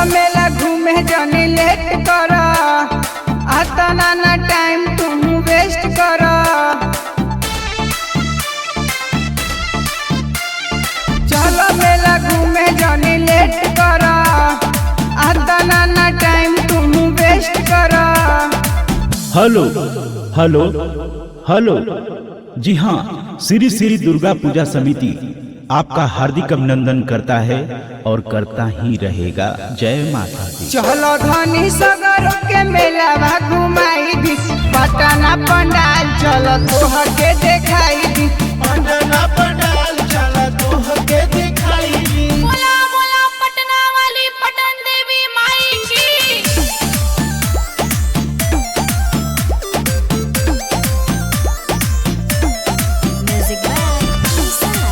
मेला घूमे जाने लेट कर, आता ना टाइम तुम वेस्ट कर। चलो मेला घूमे जाने लेट कर, आता ना टाइम तुम वेस्ट कर। हेलो हेलो हेलो, जी हाँ, श्री श्री दुर्गा पूजा समिति आपका हार्दिक अभिनंदन करता है और करता ही रहेगा। जय माता दी। चलो धनी सगर के मेला घुमाई दी, पटना पंडाल चलो तोह के दिखाई दी। पटना पंडाल चला तोह के दिखाई दी। बोला बोला पटना वाली पटन देवी माई की। म्यूजिक बाय निसार।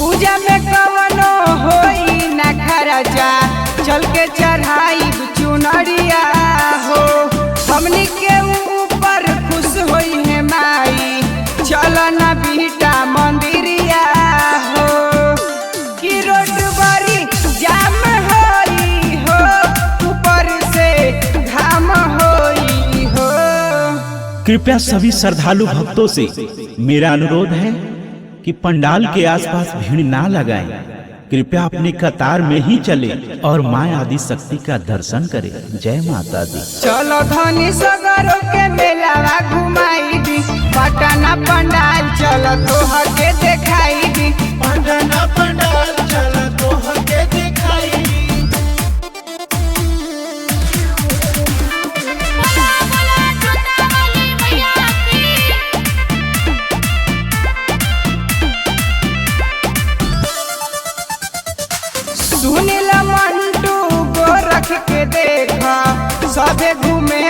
पूजा में कवनो होई ना खर्चा, चल के चढ़ाई चुनरिया हो। हमनी के ऊपर खुश होई है माई, चल ना बीटा मंदिरिया हो। कि रोड बड़ी जाम होई हो, ऊपर से घाम होई हो। कृपया सभी श्रद्धालु भक्तों से मेरा अनुरोध है कि पंडाल के आसपास भीड़ ना लगाएं। कृपया अपनी कतार में ही चले और माँ आदि शक्ति का दर्शन करें। जय माता दी। चलो धनी सगरों के मेला घुमाई दी, पटना पंडाल चलो तोह के दिखाई दी। पटना पंडाल चला तोह के दिखाई दी। बोला बोला जोता वाली मैया की। सुनीला मंटू को रख के देखा, सबे घूमे